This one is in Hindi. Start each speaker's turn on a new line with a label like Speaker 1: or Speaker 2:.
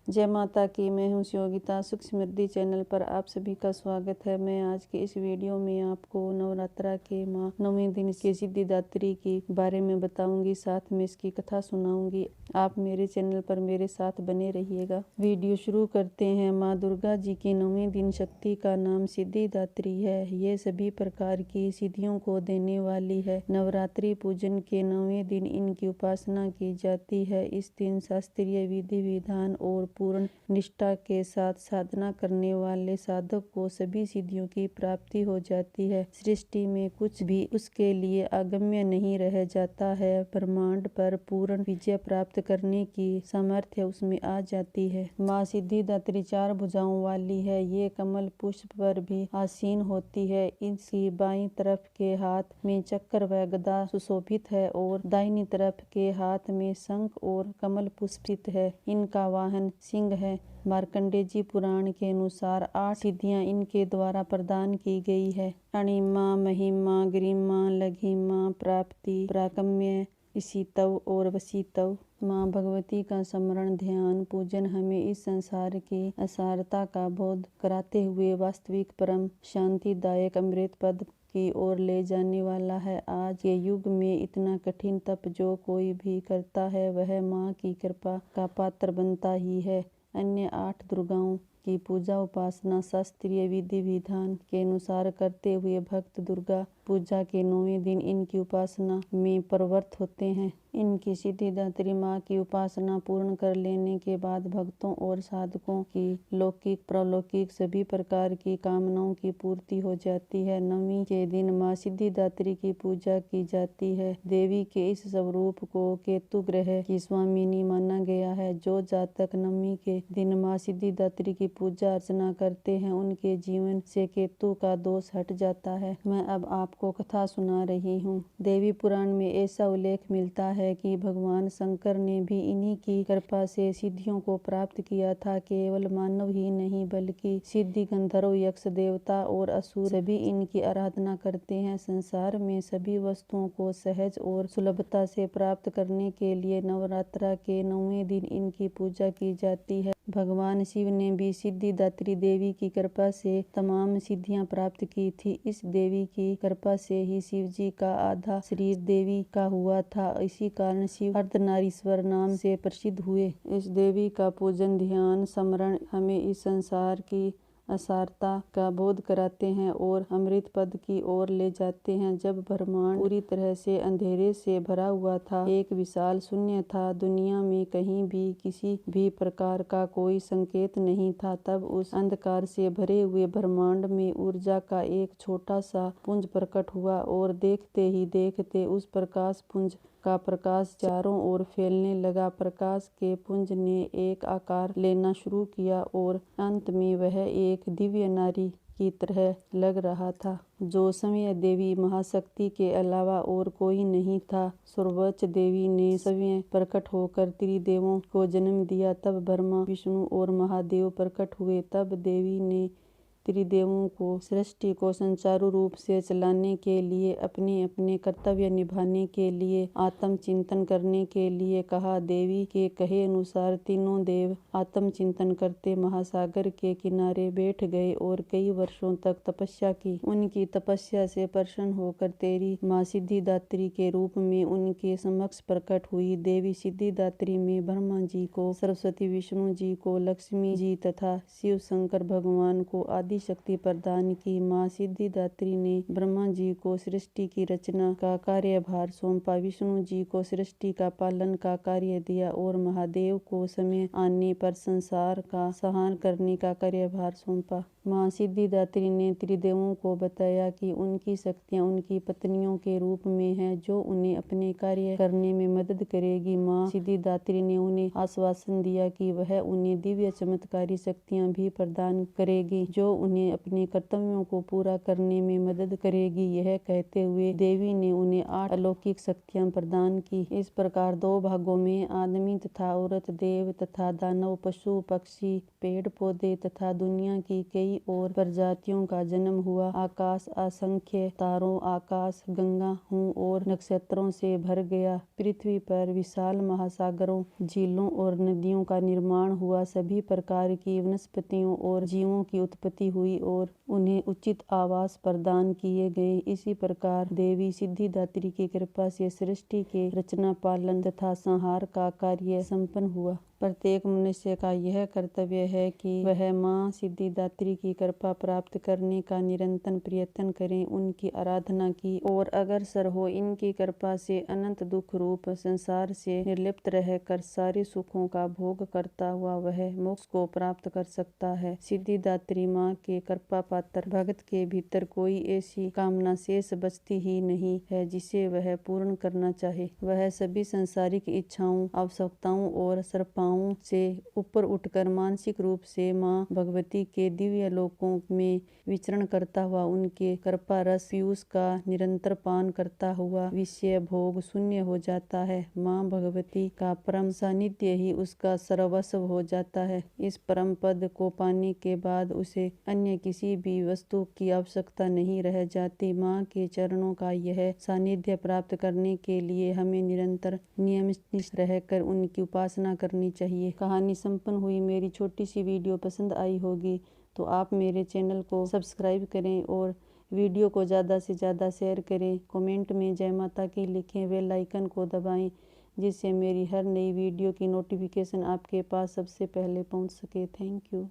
Speaker 1: जय माता की। मैं हूँ योगिता। सुख समृद्धि चैनल पर आप सभी का स्वागत है। मैं आज के इस वीडियो में आपको नवरात्रा के माँ 9वें दिन के सिद्धिदात्री के बारे में बताऊंगी, साथ में इसकी कथा सुनाऊंगी। आप मेरे चैनल पर मेरे साथ बने रहिएगा। वीडियो शुरू करते हैं। माँ दुर्गा जी की 9वें दिन शक्ति का नाम सिद्धिदात्री है। ये सभी प्रकार की सिद्धियों को देने वाली है। नवरात्रि पूजन के 9वें दिन इनकी उपासना की जाती है। इस दिन शास्त्रीय विधि विधान और पूर्ण निष्ठा के साथ साधना करने वाले साधक को सभी सिद्धियों की प्राप्ति हो जाती है। सृष्टि में कुछ भी उसके लिए अगम्य नहीं रह जाता है। ब्रह्मांड पर पूर्ण विजय प्राप्त करने की सामर्थ्य उसमें आ जाती है। माँ सिद्धिदात्री 4 भुजाओं वाली है। ये कमल पुष्प पर भी आसीन होती है। इसकी बाईं तरफ के हाथ में चक्र व गदा सुशोभित है और दाहिनी तरफ के हाथ में शंख और कमल पुष्पित है। इनका वाहन सिंह है। मार्कंडेय जी पुराण के अनुसार 8 सिद्धियां इनके द्वारा प्रदान की गई है। अणिमा, महिमा, गरिमा, लघिमा, प्राप्ति, प्राकम्य, इशितव और वसीतव। माँ भगवती का स्मरण, ध्यान, पूजन हमें इस संसार की असारता का बोध कराते हुए वास्तविक परम शांतिदायक अमृत पद की ओर ले जाने वाला है। आज के युग में इतना कठिन तप जो कोई भी करता है वह माँ की कृपा का पात्र बनता ही है। अन्य 8 दुर्गाओं की पूजा उपासना शास्त्रीय विधि विधान के अनुसार करते हुए भक्त दुर्गा पूजा के 9वें दिन इनकी उपासना में प्रवृत्त होते हैं। इनकी सिद्धिदात्री माँ की उपासना पूर्ण कर लेने के बाद भक्तों और साधकों की लौकिक प्रलौकिक सभी प्रकार की कामनाओं की पूर्ति हो जाती है। 9वीं के दिन माँ सिद्धिदात्री की पूजा की जाती है। देवी के इस स्वरूप को केतु ग्रह की स्वामिनी माना गया है। जो जातक 9वीं के दिन माँ सिद्धिदात्री की पूजा अर्चना करते हैं उनके जीवन से केतु का दोष हट जाता है। मैं अब आपको कथा सुना रही हूँ। देवी पुराण में ऐसा उल्लेख मिलता है कि भगवान शंकर ने भी इन्हीं की कृपा से सिद्धियों को प्राप्त किया था। केवल मानव ही नहीं बल्कि सिद्धि, गंधर्व, यक्ष, देवता और असुर सभी इनकी आराधना करते हैं। संसार में सभी वस्तुओं को सहज और सुलभता से प्राप्त करने के लिए नवरात्रा के 9वें दिन इनकी पूजा की जाती है। भगवान शिव ने भी सिद्धिदात्री देवी की कृपा से तमाम सिद्धियां प्राप्त की थी। इस देवी की कृपा से ही शिव जी का आधा शरीर देवी का हुआ था। इसी कारण शिव अर्धनारीश्वर नाम से प्रसिद्ध हुए। इस देवी का पूजन, ध्यान, स्मरण हमें इस संसार की असारता का बोध कराते हैं और अमृत पद की ओर ले जाते हैं। जब ब्रह्मांड पूरी तरह से अंधेरे से भरा हुआ था, एक विशाल शून्य था, दुनिया में कहीं भी किसी भी प्रकार का कोई संकेत नहीं था, तब उस अंधकार से भरे हुए ब्रह्मांड में ऊर्जा का एक छोटा सा पुंज प्रकट हुआ और देखते ही देखते उस प्रकाश पुंज का प्रकाश चारों ओर फैलने लगा। प्रकाश के पुंज ने एक आकार लेना शुरू किया और अंत में वह एक दिव्य नारी की तरह लग रहा था, जो स्वयं देवी महाशक्ति के अलावा और कोई नहीं था। सर्वोच्च देवी ने स्वयं प्रकट होकर त्रिदेवों को जन्म दिया। तब ब्रह्मा, विष्णु और महादेव प्रकट हुए। तब देवी ने त्रिदेवों को सृष्टि को सुचारू रूप से चलाने के लिए, अपने अपने कर्तव्य निभाने के लिए, आत्म चिंतन करने के लिए कहा। देवी के कहे अनुसार तीनों देव आत्म चिंतन करते महासागर के किनारे बैठ गए और कई वर्षों तक तपस्या की। उनकी तपस्या से प्रसन्न होकर तेरी माँ सिद्धिदात्री के रूप में उनके समक्ष प्रकट हुई। देवी सिद्धिदात्री में ब्रह्मा जी को, सरस्वती विष्णु जी को, लक्ष्मी जी तथा शिव शंकर भगवान को आदि शक्ति प्रदान की। माँ सिद्धिदात्री ने ब्रह्मा जी को सृष्टि की रचना का कार्यभार सौंपा, विष्णु जी को सृष्टि का पालन का कार्य दिया और महादेव को समय आने पर संसार का संहार करने का कार्यभार सौंपा। माँ सिद्धिदात्री ने त्रिदेवों को बताया कि उनकी शक्तियाँ उनकी पत्नियों के रूप में हैं, जो उन्हें अपने कार्य करने में मदद करेगी। माँ सिद्धिदात्री ने उन्हें आश्वासन दिया कि वह उन्हें दिव्य चमत्कारी शक्तियाँ भी प्रदान करेगी, जो उन्हें अपने कर्तव्यों को पूरा करने में मदद करेगी। यह कहते हुए देवी ने उन्हें 8 अलौकिक शक्तियां प्रदान की। इस प्रकार 2 भागों में आदमी तथा औरत, देव तथा दानव, पशु पक्षी, पेड़ पौधे तथा दुनिया की कई और प्रजातियों का जन्म हुआ। आकाश असंख्य तारों, आकाश गंगा हूँ और नक्षत्रों से भर गया। पृथ्वी पर विशाल महासागरों, झीलों और नदियों का निर्माण हुआ। सभी प्रकार की वनस्पतियों और जीवों की उत्पत्ति हुई और उन्हें उचित आवास प्रदान किए गए। इसी प्रकार देवी सिद्धिदात्री की कृपा से सृष्टि के रचना, पालन तथा संहार का कार्य संपन्न हुआ। प्रत्येक मनुष्य का यह कर्तव्य है कि वह माँ सिद्धिदात्री की कृपा प्राप्त करने का निरंतर प्रयत्न करें, उनकी आराधना की और अग्रसर हो। इनकी कृपा से अनंत दुख रूप संसार से निर्लिप्त रहकर सारे सुखों का भोग करता हुआ वह मोक्ष को प्राप्त कर सकता है। सिद्धिदात्री माँ के कृपा पात्र भक्त के भीतर कोई ऐसी कामना शेष बचती ही नहीं है जिसे वह पूर्ण करना चाहे। वह सभी सांसारिक इच्छाओं, आवश्यकताओं और सर्पाओं से ऊपर उठकर मानसिक रूप से माँ भगवती के दिव्य लोकों में विचरण करता हुआ उनके कृपा रस पीयूष का निरंतर पान करता हुआ विषय भोग शून्य हो जाता है। माँ भगवती का परम सानिध्य ही उसका सर्वस्व हो जाता है। इस परम पद को पाने के बाद उसे अन्य किसी भी वस्तु की आवश्यकता नहीं रह जाती। माँ के चरणों का यह सानिध्य प्राप्त करने के लिए हमें निरंतर नियमित रहकर उनकी उपासना करनी चाहिए। कहानी संपन्न हुई। मेरी छोटी सी वीडियो पसंद आई होगी तो आप मेरे चैनल को सब्सक्राइब करें और वीडियो को ज़्यादा से ज़्यादा शेयर करें। कमेंट में जय माता की लिखें, बेल आइकन को दबाएं जिससे मेरी हर नई वीडियो की नोटिफिकेशन आपके पास सबसे पहले पहुंच सके। Thank you.